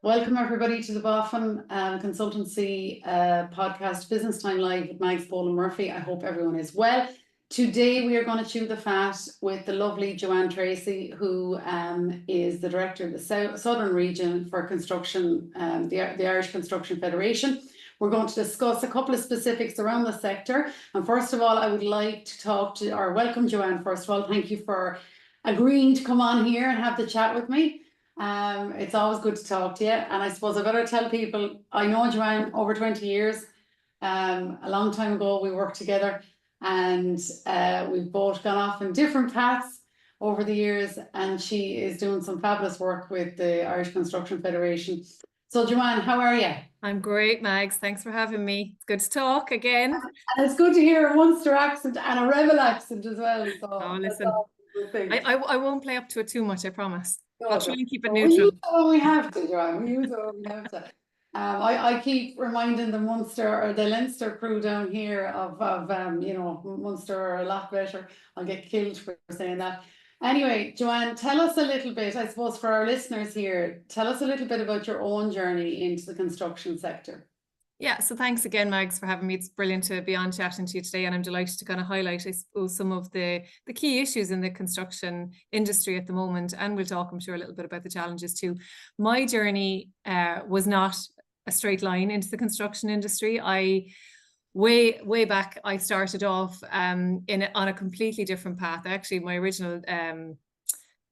Welcome everybody to the Boffin Consultancy podcast Business Time Live with Mags, Boland, Murphy. I hope everyone is well. Today we are going to chew the fat with the lovely Joanne Treacy, who is the Director of the Southern Region for Construction, the Irish Construction Federation. We're going to discuss a couple of specifics around the sector. And first of all, I would like to welcome Joanne. First of all, thank you for agreeing to come on here and have the chat with me. It's always good to talk to you, and I suppose I better tell people I know Joanne over 20 years. A long time ago we worked together, and we've both gone off in different paths over the years, and she is doing some fabulous work with the Irish Construction Federation. So Joanne, how are you? I'm great, Mags. Thanks for having me. It's good to talk again. And it's good to hear a Munster accent and a Rebel accent as well. So oh, listen, I won't play up to it too much, I promise. I'll try and keep it neutral. We use it when we have to, Joanne. We use it when we have to. I keep reminding the Munster or the Leinster crew down here of you know, Munster are a lot better. I'll get killed for saying that. Anyway, Joanne, tell us a little bit, I suppose, for our listeners here, tell us a little bit about your own journey into the construction sector. Yeah, so thanks again, Mags, for having me. It's brilliant to be on chatting to you today, and I'm delighted to kind of highlight, I suppose, some of the key issues in the construction industry at the moment, and we'll talk, I'm sure, a little bit about the challenges too. My journey was not a straight line into the construction industry. Way back, I started off on a completely different path. Actually, my original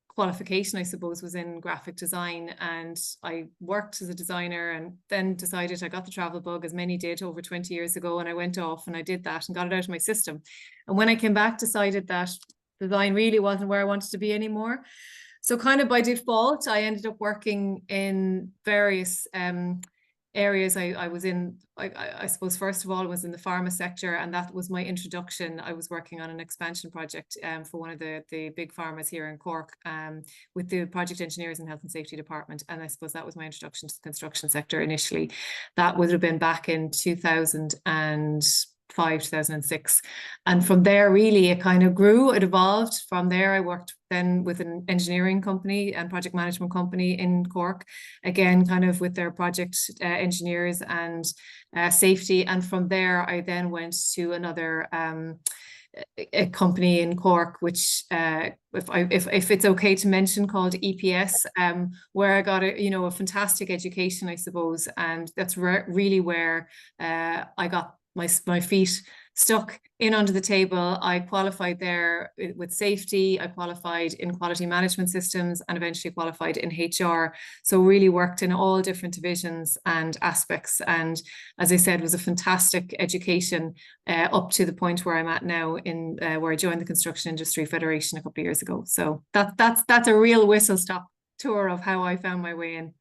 qualification, I suppose, was in graphic design, and I worked as a designer and then decided I got the travel bug, as many did over 20 years ago, and I went off and I did that and got it out of my system. And when I came back, decided that design really wasn't where I wanted to be anymore. So kind of by default, I ended up working in various areas. I was in, I suppose, first of all, I was in the pharma sector, and that was my introduction. I was working on an expansion project for one of the big pharmas here in Cork with the project engineers and health and safety department. And I suppose that was my introduction to the construction sector initially. That would have been back in 2005, 2006. And from there, really, it kind of grew, it evolved. From there, I worked then with an engineering company and project management company in Cork, again, kind of with their project engineers and safety. And from there, I then went to another a company in Cork, which if it's okay to mention, called EPS, where I got a fantastic education, I suppose, and that's really where I got my feet stuck in under the table. I qualified there with safety, I qualified in quality management systems, and eventually qualified in HR. So really worked in all different divisions and aspects, and as I said, was a fantastic education up to the point where I'm at now, in where I joined the Construction Industry Federation a couple of years ago. So that's a real whistle-stop tour of how I found my way in.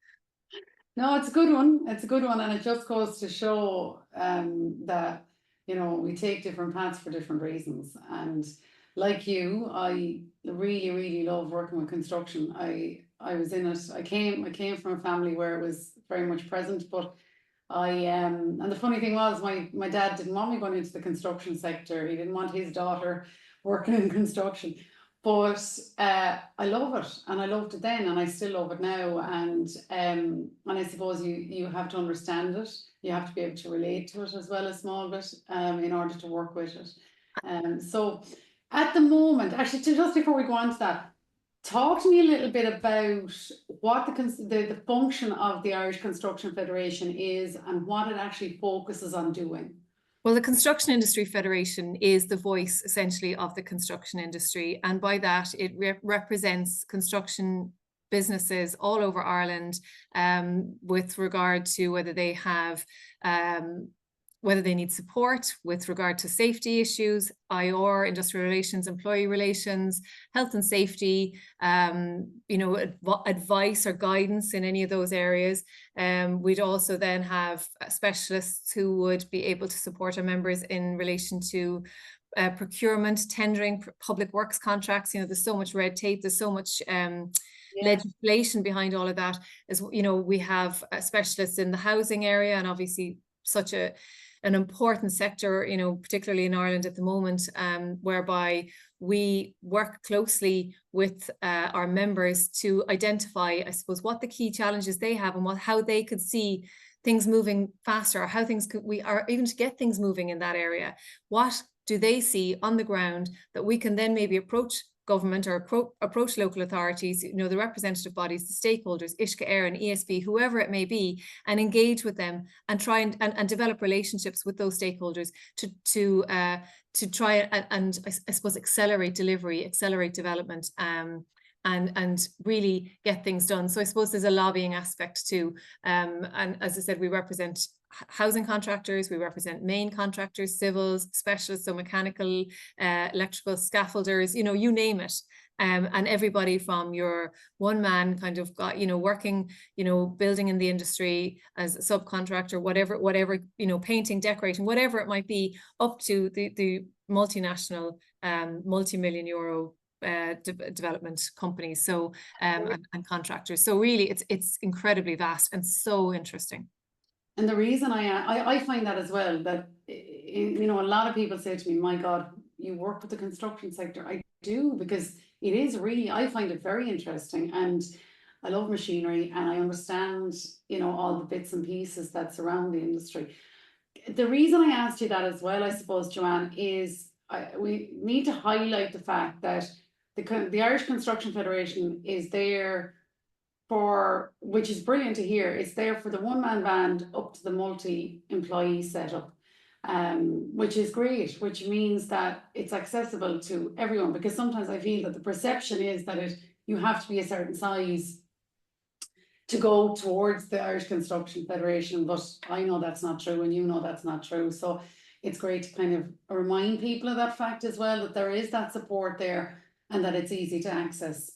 No, it's a good one. It's a good one, and it just goes to show that, you know, we take different paths for different reasons. And like you, I really, really love working with construction. I was in it. I came from a family where it was very much present, but and the funny thing was, my dad didn't want me going into the construction sector. He didn't want his daughter working in construction. But I love it, and I loved it then, and I still love it now. And I suppose you have to understand it. You have to be able to relate to it as well, a small bit, in order to work with it. So at the moment, actually, just before we go on to that, talk to me a little bit about what the function of the Irish Construction Federation is and what it actually focuses on doing. Well, the Construction Industry Federation is the voice, essentially, of the construction industry. And by that, it represents construction businesses all over Ireland with regard to whether they have whether they need support with regard to safety issues, IR, industrial relations, employee relations, health and safety, advice or guidance in any of those areas. We'd also then have specialists who would be able to support our members in relation to procurement, tendering, public works contracts. You know, there's so much red tape, there's so much legislation behind all of that. As you know, we have specialists in the housing area, and obviously such a an important sector, you know, particularly in Ireland at the moment, whereby we work closely with our members to identify, I suppose, what the key challenges they have and how they could see things moving faster, or how things even to get things moving in that area. What do they see on the ground that we can then maybe approach government or approach local authorities, you know, the representative bodies, the stakeholders, Uisce Éireann, ESB, whoever it may be, and engage with them and try and develop relationships with those stakeholders to try and I suppose accelerate delivery, accelerate development, and really get things done. So I suppose there's a lobbying aspect too. And as I said, we represent housing contractors, we represent main contractors, civils, specialists, so mechanical, electrical, scaffolders, you know, you name it. And everybody from your one man kind of got, you know, working, you know, building in the industry as a subcontractor, whatever, you know, painting, decorating, whatever it might be, up to the multinational, multi-million euro development companies, so and contractors. So really it's incredibly vast and so interesting. And the reason I find that as well, that, you know, a lot of people say to me, my God, you work with the construction sector. I do, because it is really, I find it very interesting, and I love machinery, and I understand, you know, all the bits and pieces that surround the industry. The reason I asked you that as well, I suppose, Joanne, is we need to highlight the fact that the Irish Construction Federation is there for, which is brilliant to hear, it's there for the one-man band up to the multi-employee setup, which is great, which means that it's accessible to everyone, because sometimes I feel that the perception is that you have to be a certain size to go towards the Irish Construction Federation, but I know that's not true, and you know that's not true. So it's great to kind of remind people of that fact as well, that there is that support there and that it's easy to access.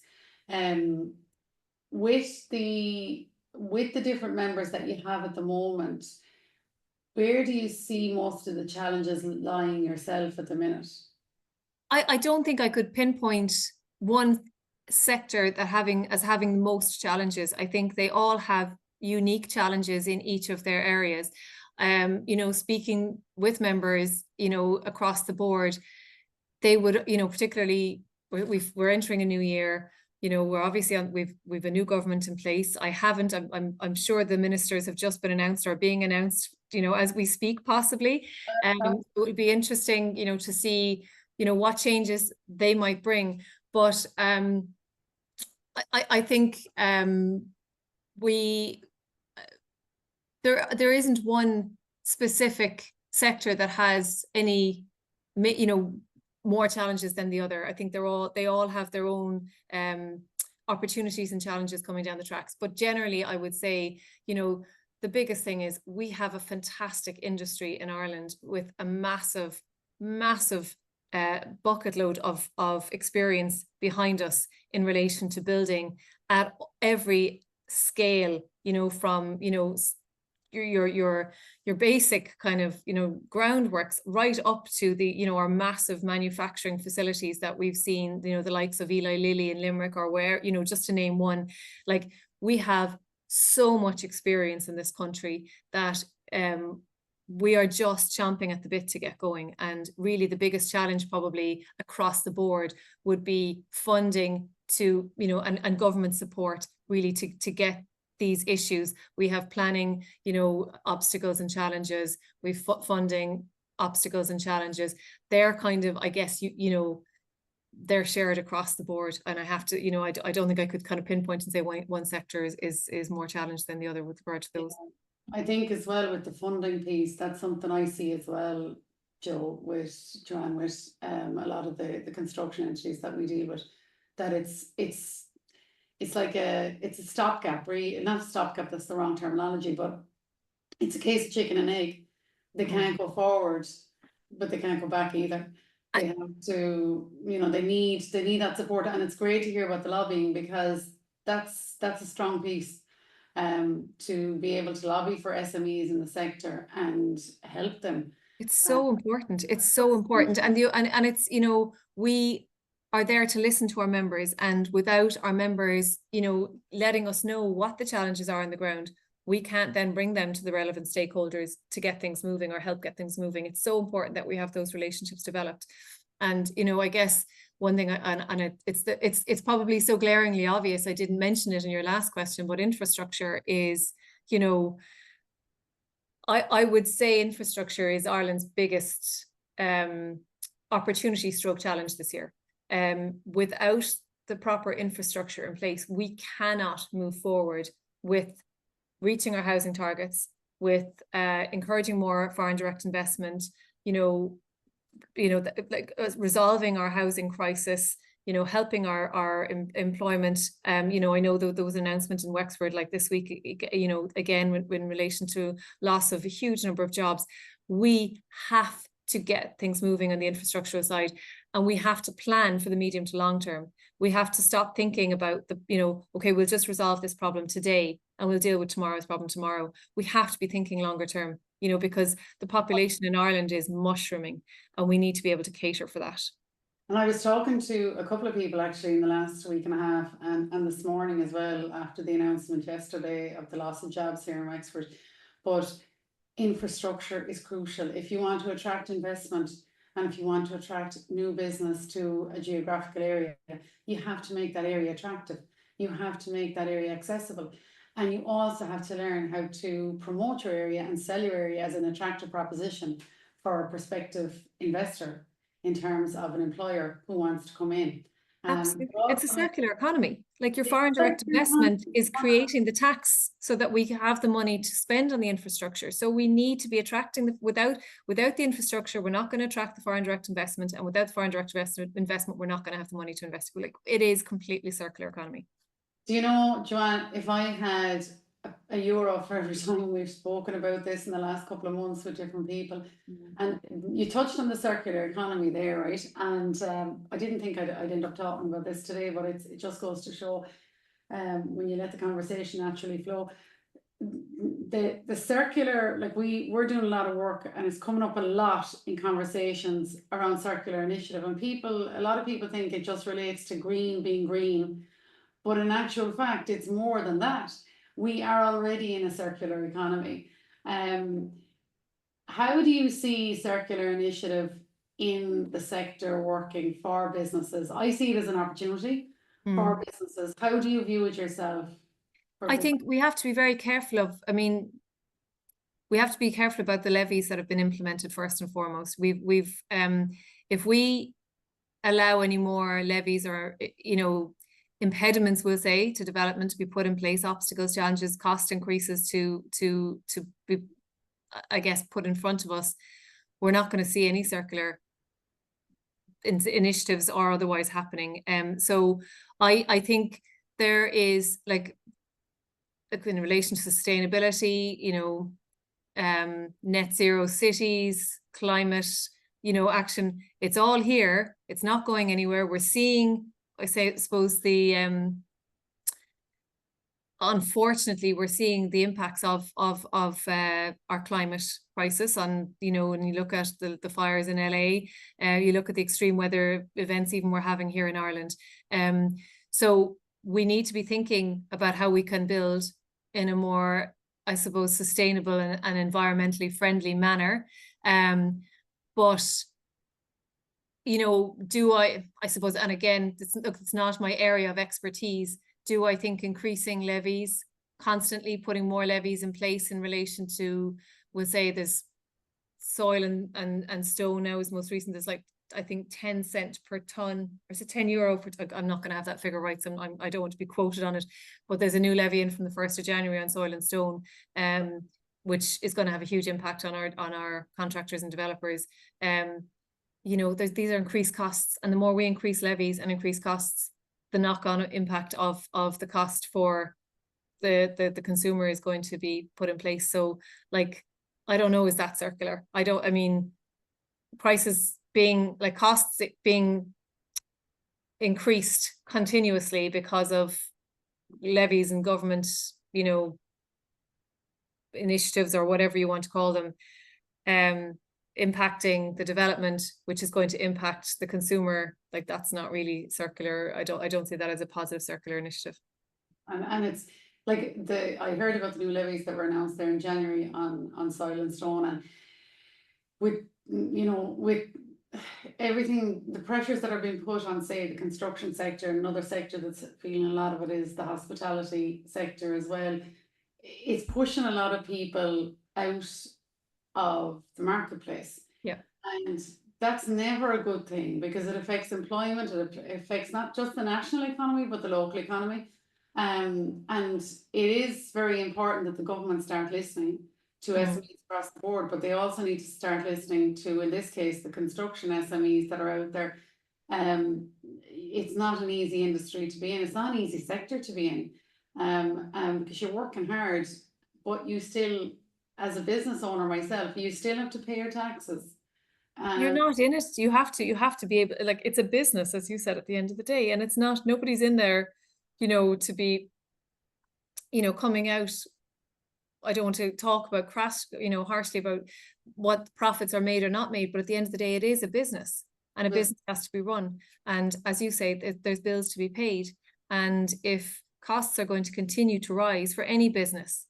With the different members that you have at the moment, where do you see most of the challenges lying yourself at the minute? I don't think I could pinpoint one sector that having the most challenges. I think they all have unique challenges in each of their areas. You know, speaking with members, you know, across the board, they would, you know, particularly we're entering a new year. You know, we're obviously we've a new government in place. I'm sure the ministers have just been announced or being announced, you know, as we speak, possibly. It would be interesting, you know, to see, you know, what changes they might bring. But I think there isn't one specific sector that has any, you know, more challenges than the other. I think they all have their own opportunities and challenges coming down the tracks. But generally, I would say, you know, the biggest thing is we have a fantastic industry in Ireland with a massive bucket load of experience behind us in relation to building at every scale, you know, from, you know, your basic kind of, you know, groundworks right up to the, you know, our massive manufacturing facilities that we've seen, you know, the likes of Eli Lilly in Limerick, or where, you know, just to name one. Like, we have so much experience in this country that we are just chomping at the bit to get going. And really the biggest challenge probably across the board would be funding to, you know, and government support really to get these issues. We have planning, you know, obstacles and challenges. We've funding obstacles and challenges. They're kind of, I guess, you know, they're shared across the board. And I have to, you know, I don't think I could kind of pinpoint and say one sector is more challenged than the other with regard to those. I think as well with the funding piece, that's something I see as well, Joanne, with a lot of the construction entities that we deal with, that it's like it's a stopgap, really. Not a stopgap, that's the wrong terminology, but it's a case of chicken and egg. They can't go forward, but they can't go back either. They have to, you know, they need that support. And it's great to hear about the lobbying, because that's a strong piece, to be able to lobby for SMEs in the sector and help them. It's so important. It's so important. And it's, you know, we are there to listen to our members, and without our members, you know, letting us know what the challenges are on the ground, we can't then bring them to the relevant stakeholders to get things moving or help get things moving. It's so important that we have those relationships developed. And, you know, I guess one thing, it's probably so glaringly obvious, I didn't mention it in your last question, but infrastructure is, you know, I would say infrastructure is Ireland's biggest opportunity stroke challenge this year. Without the proper infrastructure in place, we cannot move forward with reaching our housing targets, with encouraging more foreign direct investment, resolving our housing crisis, helping our employment. I know there was an announcement in Wexford like this week, again, in relation to loss of a huge number of jobs. We have to get things moving on the infrastructural side, and we have to plan for the medium to long term. We have to stop thinking about okay, we'll just resolve this problem today and we'll deal with tomorrow's problem tomorrow. We have to be thinking longer term, because the population in Ireland is mushrooming and we need to be able to cater for that. And I was talking to a couple of people actually in the last week and a half and this morning as well, after the announcement yesterday of the loss of jobs here in Wexford. But infrastructure is crucial. If you want to attract investment and if you want to attract new business to a geographical area, you have to make that area attractive. You have to make that area accessible. And you also have to learn how to promote your area and sell your area as an attractive proposition for a prospective investor in terms of an employer who wants to come in. Absolutely. It's a circular economy. Like your foreign direct investment is creating the tax so that we have the money to spend on the infrastructure. So we need to be attracting without the infrastructure, we're not going to attract the foreign direct investment, and without the foreign direct investment, we're not going to have the money to invest. Like, it is completely circular economy. Do you know, Joanne, if I had €1 for every time we've spoken about this in the last couple of months with different people, and you touched on the circular economy there, right? And I didn't think I'd end up talking about this today, but it just goes to show when you let the conversation naturally flow, the circular, like we're doing a lot of work and it's coming up a lot in conversations around circular initiative, and a lot of people think it just relates to green being green, but in actual fact it's more than that. We are already in a circular economy. How do you see circular initiative in the sector working for businesses? I see it as an opportunity for businesses. How do you view it yourself? I think we have to be very careful we have to be careful about the levies that have been implemented first and foremost. If we allow any more levies or, impediments, we'll say, to development to be put in place, obstacles, challenges, cost increases to be, I guess, put in front of us, we're not going to see any circular initiatives or otherwise happening. So I think there is, like in relation to sustainability, net zero cities, climate, action, it's all here. It's not going anywhere. We're seeing, unfortunately, we're seeing the impacts of our climate crisis on, when you look at the fires in LA, you look at the extreme weather events even we're having here in Ireland. So we need to be thinking about how we can build in a more, I suppose, sustainable and environmentally friendly manner. But do I suppose, and again, it's not my area of expertise, do I think increasing levies, constantly putting more levies in place in relation to, we'll say, this soil and stone now is most recent, there's like, I think 10 cents per ton, or is it €10 per ton? I'm not going to have that figure right, so I don't want to be quoted on it, but there's a new levy in from the 1st of January on soil and stone, which is going to have a huge impact on our contractors and developers. These are increased costs, and the more we increase levies and increase costs, the knock-on impact of the cost for the consumer is going to be put in place. So, like, I don't know, is that circular? Prices being, like, costs being increased continuously because of levies and government, initiatives or whatever you want to call them, impacting the development, which is going to impact the consumer. Like, that's not really circular. I don't see that as a positive circular initiative. And like I heard about the new levies that were announced there in January on soil and stone, and with, you know, with everything, the pressures that are being put on, say, the construction sector, and another sector that's feeling a lot of it is the hospitality sector as well. It's pushing a lot of people out of the marketplace. Yeah. And that's never a good thing, because it affects employment, it affects not just the national economy, but the local economy. And it is very important that the government start listening to SMEs across the board, but they also need to start listening to, in this case, the construction SMEs that are out there. It's not an easy industry to be in. It's not an easy sector to be in, because you're working hard, but you still, as a business owner myself, you still have to pay your taxes. You're not in it. You have to be able, like, it's a business, as you said, at the end of the day, and it's not, nobody's in there, you know, to be, you know, coming out. I don't want to talk about crash, you know, harshly about what profits are made or not made, but at the end of the day, it is a business, and a business has to be run. And as you say, there's bills to be paid. And if costs are going to continue to rise for any business,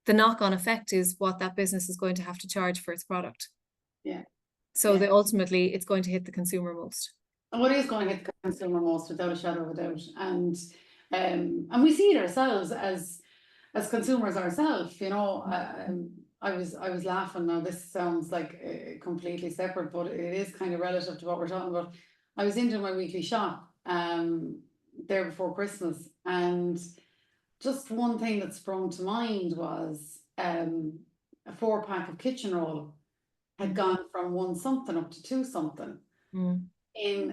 the knock-on effect is what that business is going to have to charge for its product. Yeah. So that ultimately it's going to hit the consumer most. And what is going to hit the consumer most, without a shadow of a doubt. And we see it ourselves as consumers ourselves, you know. I was laughing. Now this sounds like completely separate, but it is kind of relative to what we're talking about. I was into my weekly shop there before Christmas, and just one thing that sprung to mind was a 4-pack of kitchen roll had gone from 1 something up to 2 something. And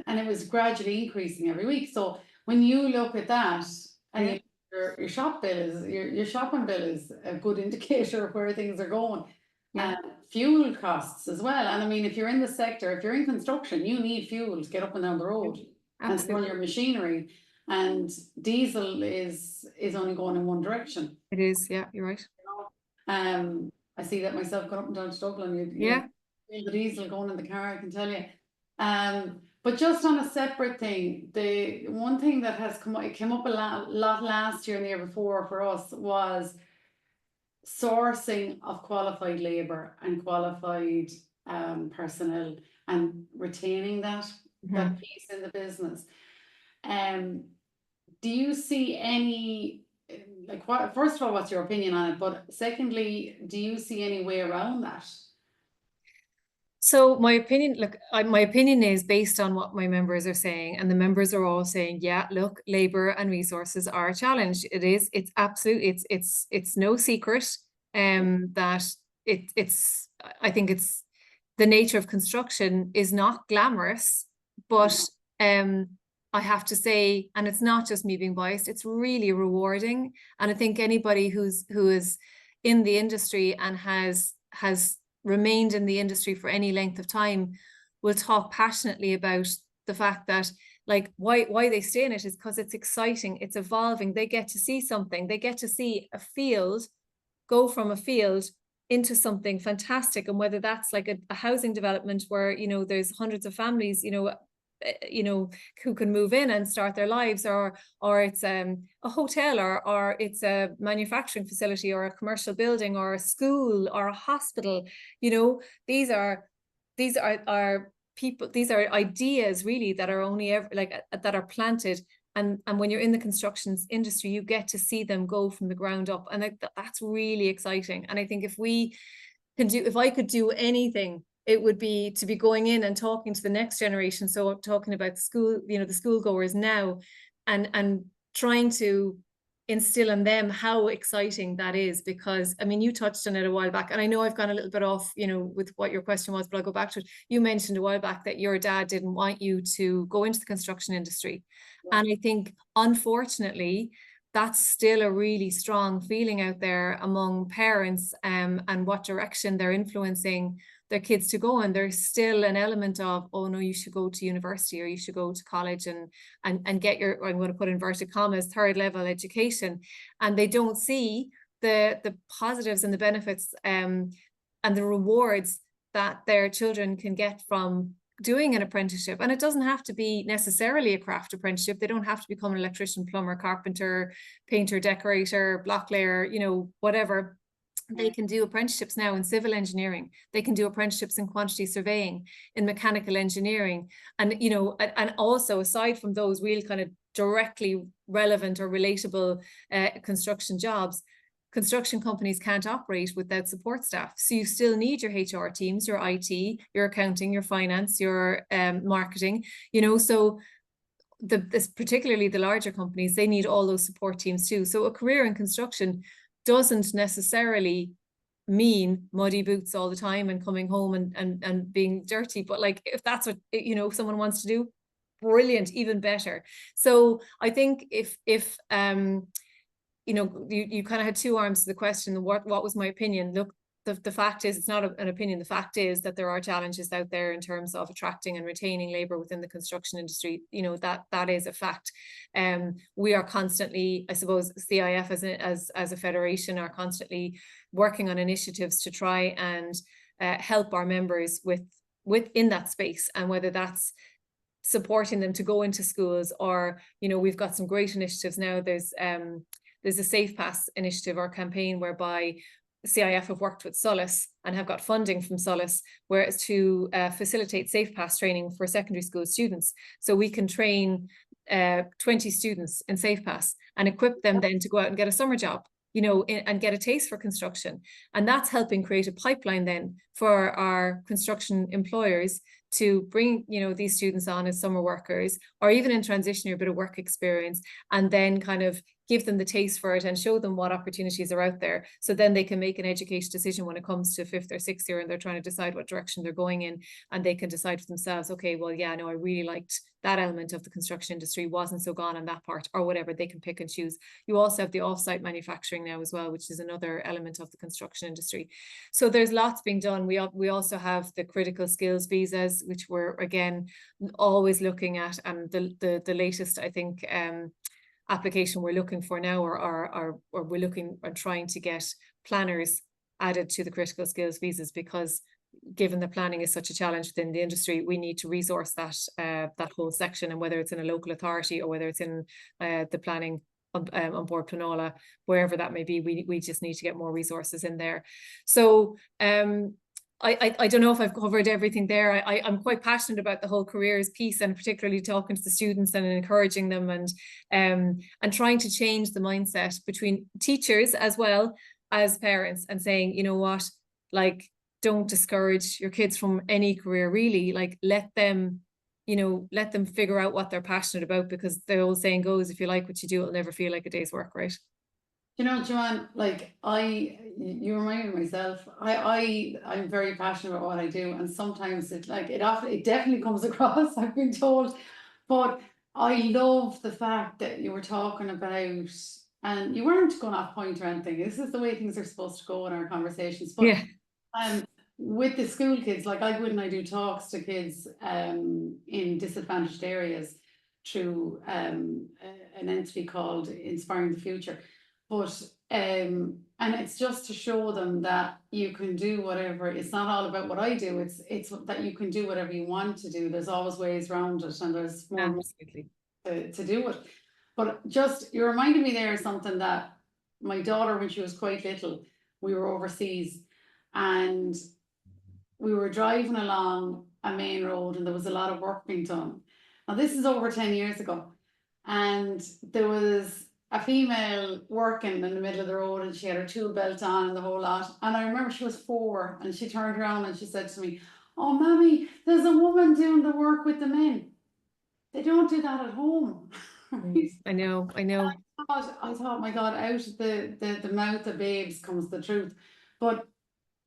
it was gradually increasing every week. So when you look at that, and your shop bill is, your shopping bill is a good indicator of where things are going. Fuel costs as well. And I mean, if you're in the sector, if you're in construction, you need fuel to get up and down the road and run your machinery. And diesel is only going in one direction. It is, yeah, you're right. I see that myself going up and down to Dublin. You feel the diesel going in the car, I can tell you. But just on a separate thing, the one thing that has came up a lot last year and the year before for us was sourcing of qualified labour and qualified personnel, and retaining that piece in the business. Do you see any, like, what, first of all, what's your opinion on it? But secondly, do you see any way around that? So my opinion, look, my opinion is based on what my members are saying, and the members are all saying, yeah, look, labor and resources are a challenge. It is, it's absolute, it's no secret that it's, I think it's, the nature of construction is not glamorous, but I have to say, and it's not just me being biased, it's really rewarding. And I think anybody who is in the industry and has remained in the industry for any length of time will talk passionately about the fact that, like, why they stay in it is because it's exciting, it's evolving, they get to see something, they get to see a field go from a field into something fantastic. And whether that's like a housing development where, you know, there's hundreds of families, you know, who can move in and start their lives, or it's a hotel, or it's a manufacturing facility, or a commercial building, or a school, or a hospital. You know, these are people, these are ideas really that are only ever that are planted. And when you're in the construction industry, you get to see them go from the ground up, and that's really exciting. And I think if I could do anything, it would be to be going in and talking to the next generation. So talking about the school, you know, the school goers now, and trying to instill in them how exciting that is. Because I mean, you touched on it a while back, and I know I've gone a little bit off, you know, with what your question was, but I'll go back to it. You mentioned a while back that your dad didn't want you to go into the construction industry. And I think, unfortunately, that's still a really strong feeling out there among parents, and what direction they're influencing their kids to go. And there's still an element of, oh no, you should go to university, or you should go to college and get your, I'm going to put inverted commas, 3rd level education. And they don't see the positives and the benefits and the rewards that their children can get from doing an apprenticeship, and it doesn't have to be necessarily a craft apprenticeship. They don't have to become an electrician, plumber, carpenter, painter, decorator, blocklayer, you know, whatever. They can do apprenticeships now in civil engineering. They can do apprenticeships in quantity surveying, in mechanical engineering. And, you know, and also aside from those real kind of directly relevant or relatable construction jobs, construction companies can't operate without support staff. So you still need your HR teams, your IT, your accounting, your finance, your marketing, you know, so particularly the larger companies, they need all those support teams too. So a career in construction doesn't necessarily mean muddy boots all the time and coming home and being dirty. But like, if that's what, you know, someone wants to do, brilliant, even better. So I think if you know, you kind of had two arms to the question, what was my opinion? Look, the fact is, it's not an opinion. The fact is that there are challenges out there in terms of attracting and retaining labor within the construction industry. You know, that is a fact. We are constantly, I suppose, CIF as a federation are constantly working on initiatives to try and help our members within that space, and whether that's supporting them to go into schools, or, you know, we've got some great initiatives now. There's a Safe Pass initiative or campaign whereby CIF have worked with Solace and have got funding from Solace, where it's to facilitate Safe Pass training for secondary school students. So we can train 20 students in Safe Pass and equip them then to go out and get a summer job, you know, and get a taste for construction. And that's helping create a pipeline then for our construction employers to bring, you know, these students on as summer workers, or even in transition or a bit of work experience, and then kind of give them the taste for it and show them what opportunities are out there. So then they can make an education decision when it comes to 5th or 6th year and they're trying to decide what direction they're going in, and they can decide for themselves, okay, well, yeah, no, I really liked that element of the construction industry, wasn't so gone on that part, or whatever. They can pick and choose. You also have the offsite manufacturing now as well, which is another element of the construction industry. So there's lots being done. We also have the critical skills visas, which we're again always looking at, and the latest, I think, application we're looking for now, or we're looking and trying to get planners added to the critical skills visas, because given that planning is such a challenge within the industry, we need to resource that whole section, and whether it's in a local authority or whether it's in the planning on board Planola, wherever that may be, we just need to get more resources in there. So I don't know if I've covered everything there. I'm quite passionate about the whole careers piece, and particularly talking to the students and encouraging them, and trying to change the mindset between teachers as well as parents, and saying, you know what, like, don't discourage your kids from any career, really. Like, let them figure out what they're passionate about, because the old saying goes, if you like what you do, it'll never feel like a day's work, right? You know, Joanne, like you reminded myself, I'm very passionate about what I do, and sometimes it definitely comes across, I've been told, but I love the fact that you were talking about, and you weren't going off point or anything. This is the way things are supposed to go in our conversations. But Yeah. With the school kids, like I go and I do talks to kids in disadvantaged areas through an entity called Inspiring the Future. But and it's just to show them that you can do whatever. It's not all about what I do. It's that you can do whatever you want to do. There's always ways around it, and there's more to do it. But just, you reminded me there of something that my daughter, when she was quite little, we were overseas, and we were driving along a main road, and there was a lot of work being done. Now this is over 10 years ago, and there was a female working in the middle of the road, and she had her tool belt on and the whole lot. And I remember she was 4, and she turned around and she said to me, "Oh, Mommy, there's a woman doing the work with the men. They don't do that at home." I know. I thought, my God, out of the mouth of babes comes the truth. But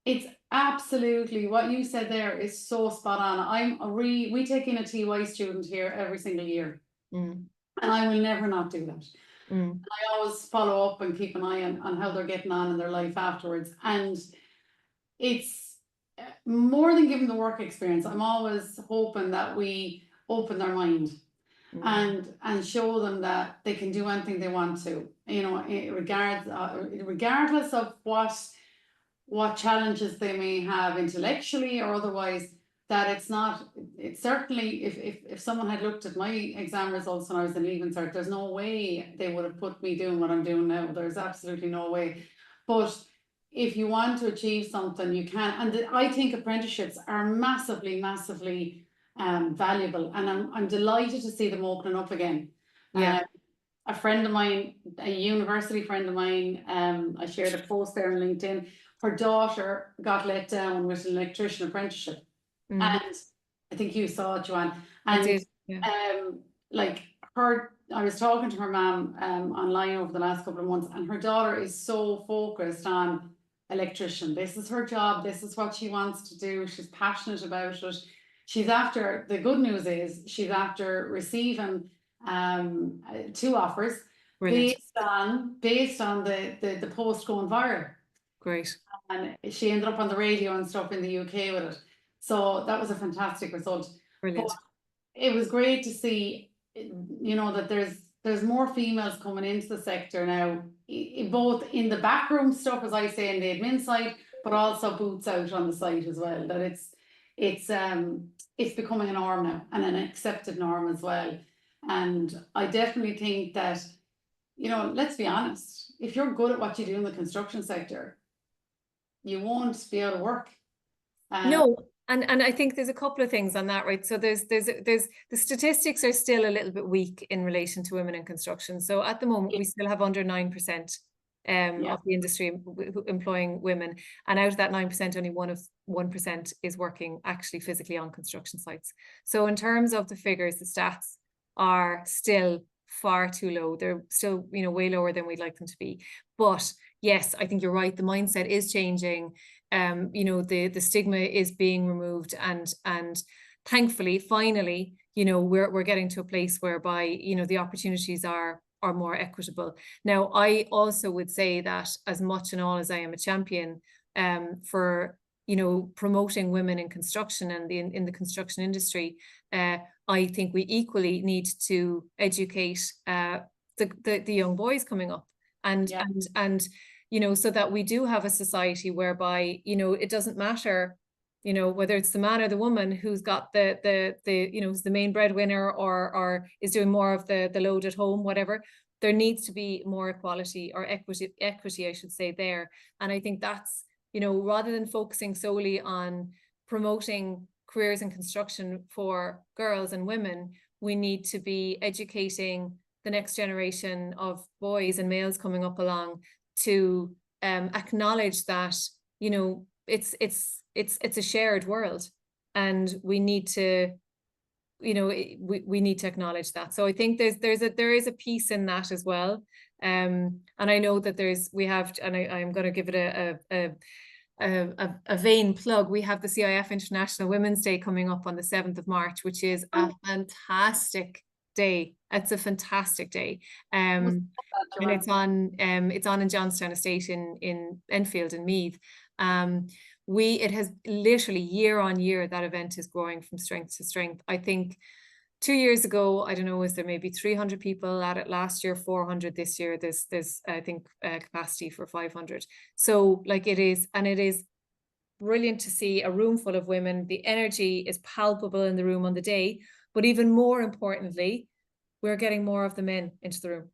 it's absolutely, what you said there is so spot on. We take in a TY student here every single year, and I will never not do that. I always follow up and keep an eye on how they're getting on in their life afterwards. And it's more than giving the work experience. I'm always hoping that we open their mind and show them that they can do anything they want to, you know, regardless of what challenges they may have intellectually or otherwise. that it's certainly, if someone had looked at my exam results when I was in Leaving Cert, there's no way they would have put me doing what I'm doing now. There's absolutely no way. But if you want to achieve something, you can. And I think apprenticeships are massively, massively valuable. And I'm delighted to see them opening up again. Yeah. A friend of mine, a university friend of mine, I shared a post there on LinkedIn. Her daughter got let down with an electrician apprenticeship. And I think you saw it, Joanne. And I did, yeah. like I was talking to her mum online over the last couple of months, and her daughter is so focused on electrician. This is her job. This is what she wants to do. She's passionate about it. The good news is she's after receiving 2 offers. Brilliant. based on the post going viral. Great. And she ended up on the radio and stuff in the UK with it. So that was a fantastic result. Brilliant. But it was great to see, that there's more females coming into the sector now, both in the backroom stuff, as I say, in the admin side, but also boots out on the site as well. That it's becoming a norm now, and an accepted norm as well. And I definitely think that, let's be honest, if you're good at what you do in the construction sector, you won't be able to work. No, and I think there's a couple of things on that, right? So there's the statistics are still a little bit weak in relation to women in construction. So at the moment, we still have under 9% of the industry employing women, and out of that 9%, only 1% is working actually physically on construction sites. So in terms of the figures, the stats are still far too low. They're still, way lower than we'd like them to be. But yes, I think you're right. The mindset is changing. The stigma is being removed, and thankfully, finally, we're getting to a place whereby, the opportunities are more equitable. Now, I also would say that as much and all as I am a champion for, promoting women in construction and in the construction industry, I think we equally need to educate the young boys coming up, and so that we do have a society whereby, it doesn't matter, whether it's the man or the woman who's got who's the main breadwinner or is doing more of the load at home, whatever. There needs to be more equality or equity, I should say, there. And I think that's, rather than focusing solely on promoting careers in construction for girls and women, we need to be educating the next generation of boys and males coming up along to acknowledge that, it's a shared world, and we need to, we need to acknowledge that. So I think there is a piece in that as well. And I know that I'm going to give it a vain plug. We have the CIF International Women's Day coming up on the 7th of March, which is a fantastic day. It's a fantastic day. And it's on in Johnstown Estate in Enfield in Meath. It has literally year on year, that event is growing from strength to strength. I think 2 years ago, I don't know, was there maybe 300 people at it last year, 400 this year. There's I think capacity for 500. So it is brilliant to see a room full of women. The energy is palpable in the room on the day, but even more importantly, we're getting more of the men into the room,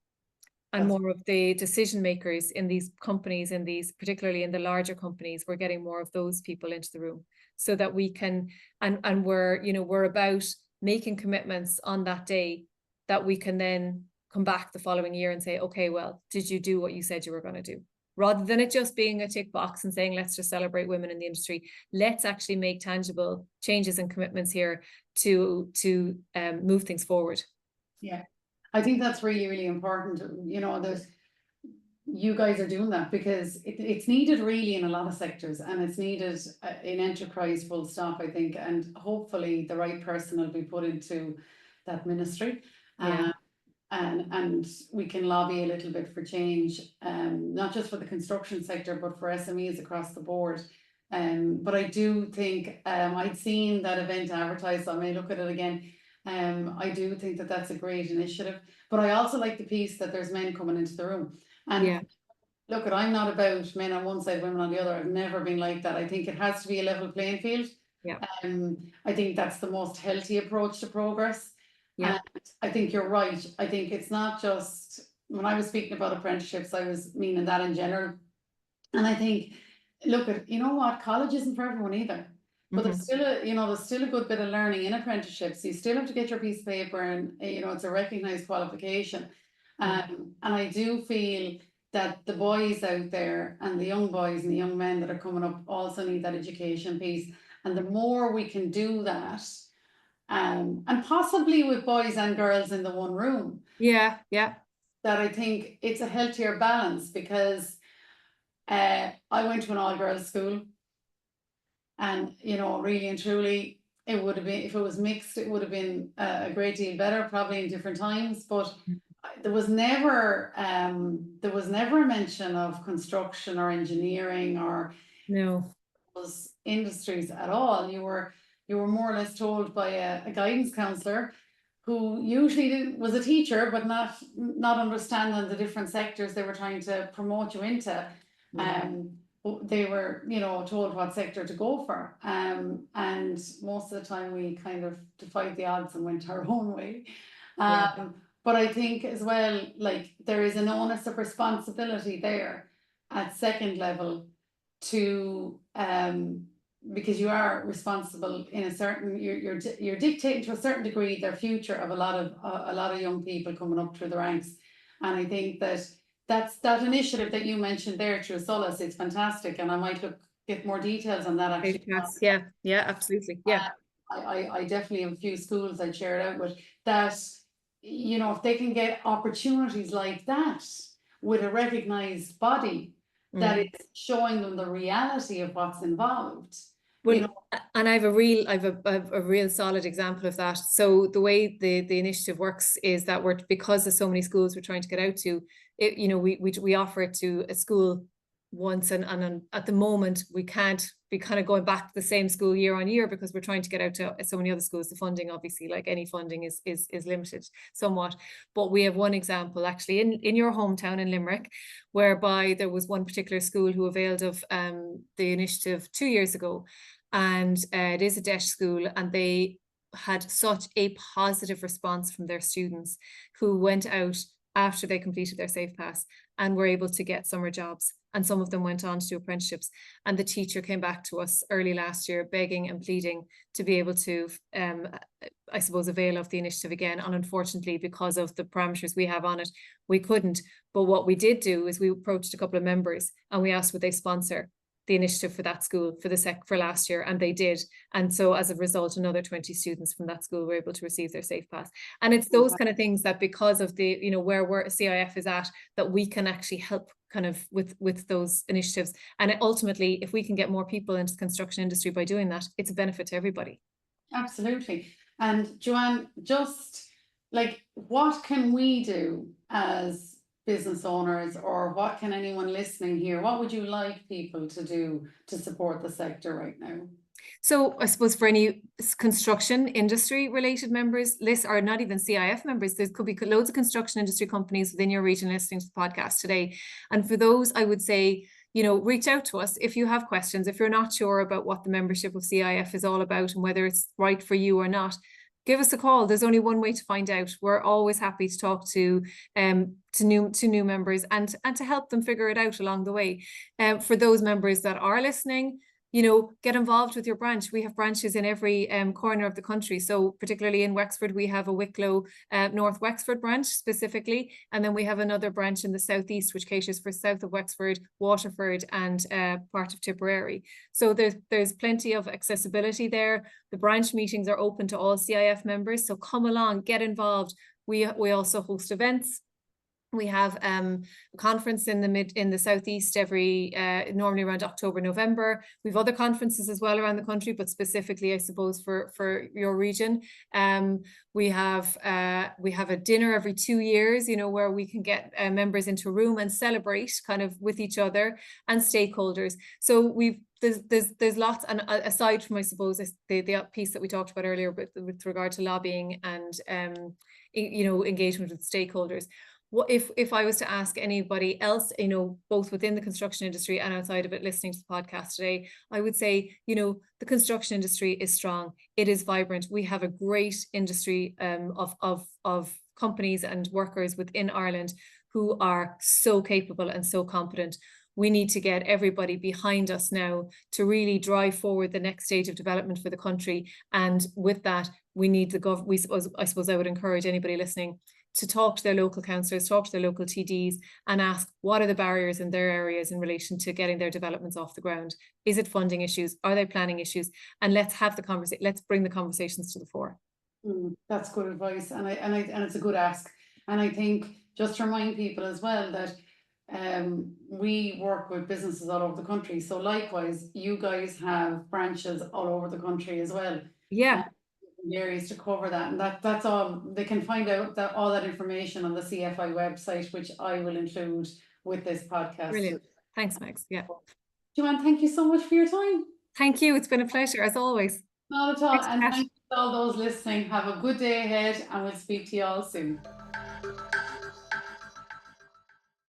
and more of the decision makers in these companies, particularly in the larger companies. We're getting more of those people into the room, so that we can, and we're about making commitments on that day that we can then come back the following year and say, okay, well, did you do what you said you were going to do? Rather than it just being a tick box and saying, let's just celebrate women in the industry. Let's actually make tangible changes and commitments here to move things forward. Yeah, I think that's really, really important. You guys are doing that because it's needed really in a lot of sectors, and it's needed in enterprise full stop, I think, and hopefully the right person will be put into that ministry. And we can lobby a little bit for change, not just for the construction sector, but for SMEs across the board. But I do think I'd seen that event advertised, so I may look at it again. I do think that that's a great initiative, but I also like the piece that there's men coming into the room. And look, I'm not about men on one side, women on the other. I've never been like that. I think it has to be a level playing field. Yeah. I think that's the most healthy approach to progress. Yeah. And I think you're right. I think it's not just, when I was speaking about apprenticeships, I was meaning that in general. And I think, look at, you know what, college isn't for everyone either. But there's still there's still a good bit of learning in apprenticeships. You still have to get your piece of paper, and it's a recognised qualification. And I do feel that the boys out there and the young boys and the young men that are coming up also need that education piece. And the more we can do that, and possibly with boys and girls in the one room, Yeah. that I think it's a healthier balance, because I went to an all-girls school, and really and truly, it would have been, if it was mixed, it would have been a great deal better, probably in different times. But there was never a mention of construction or engineering or No. those industries at all. You were more or less told by a guidance counsellor, who usually was a teacher, but not understanding the different sectors they were trying to promote you into. They were, told what sector to go for. And most of the time we kind of defied the odds and went our own way. But I think as well, like, there is an onus of responsibility there at second level to, because you are responsible in a certain, you're dictating to a certain degree their future of a lot of young people coming up through the ranks. And I think that's that initiative that you mentioned there through Solace. It's fantastic, and I might get more details on that actually. Yeah, absolutely. Yeah. I definitely have a few schools I'd share it out with, that if they can get opportunities like that with a recognised body that is showing them the reality of what's involved. Well, and I have a real solid example of that. So the way the initiative works is that because there's so many schools we're trying to get out to, we offer it to a school once, and at the moment we can't be kind of going back to the same school year on year, because we're trying to get out to so many other schools. The funding, obviously, like any funding, is limited somewhat. But we have one example actually in your hometown in Limerick, whereby there was one particular school who availed of the initiative 2 years ago, and it is a DEIS school, and they had such a positive response from their students who went out after they completed their Safe Pass and were able to get summer jobs. And some of them went on to do apprenticeships. And the teacher came back to us early last year begging and pleading to be able to, I suppose, avail of the initiative again. And unfortunately, because of the parameters we have on it, we couldn't. But what we did do is we approached a couple of members and we asked would they sponsor the initiative for that school for last year, and they did. And so as a result, another 20 students from that school were able to receive their Safe Pass. And it's those kind of things that, because of the, where CIF is at, that we can actually help kind of with those initiatives. And ultimately, if we can get more people into the construction industry by doing that, it's a benefit to everybody. Absolutely. And Joanne, just like, what can we do as business owners, or what can anyone listening here, what would you like people to do to support the sector right now? So I suppose for any construction industry related members, or not even CIF members, there could be loads of construction industry companies within your region listening to the podcast today. And for those, I would say, reach out to us if you have questions. If you're not sure about what the membership of CIF is all about and whether it's right for you or not, give us a call. There's only one way to find out. We're always happy to talk to new members and to help them figure it out along the way. For those members that are listening, get involved with your branch. We have branches in every corner of the country. So particularly in Wexford, we have a Wicklow North Wexford branch specifically. And then we have another branch in the southeast, which caters for south of Wexford, Waterford, and part of Tipperary. So there's plenty of accessibility there. The branch meetings are open to all CIF members. So come along, get involved. We also host events. We have a conference in the southeast every normally around October, November. We have other conferences as well around the country, but specifically, I suppose, for your region. We have a dinner every 2 years, where we can get members into a room and celebrate kind of with each other and stakeholders. So there's lots, and aside from, I suppose, the piece that we talked about earlier with regard to lobbying and engagement with stakeholders. what if I was to ask anybody else, you know, both within the construction industry and outside of it, listening to the podcast today, I would say, you know, the construction industry is strong. It is vibrant. We have a great industry of companies and workers within Ireland who are so capable and so competent. We need to get everybody behind us now to really drive forward the next stage of development for the country. And with that, we need I suppose I would encourage anybody listening to talk to their local councillors, talk to their local TDs and ask what are the barriers in their areas in relation to getting their developments off the ground. Is it funding issues? Are they planning issues? And let's have the conversation, let's bring the conversations to the fore. That's good advice, and it's a good ask. And I think just to remind people as well that we work with businesses all over the country. So likewise, you guys have branches all over the country as well. Yeah. Areas to cover that, and that's all. They can find out that all that information on the CFI website, which I will include with this podcast. Brilliant. Thanks, Megs. Yeah. Joanne, thank you so much for your time. Thank you. It's been a pleasure as always. Not at all. And thank you to all those listening. Have a good day ahead, and we'll speak to you all soon.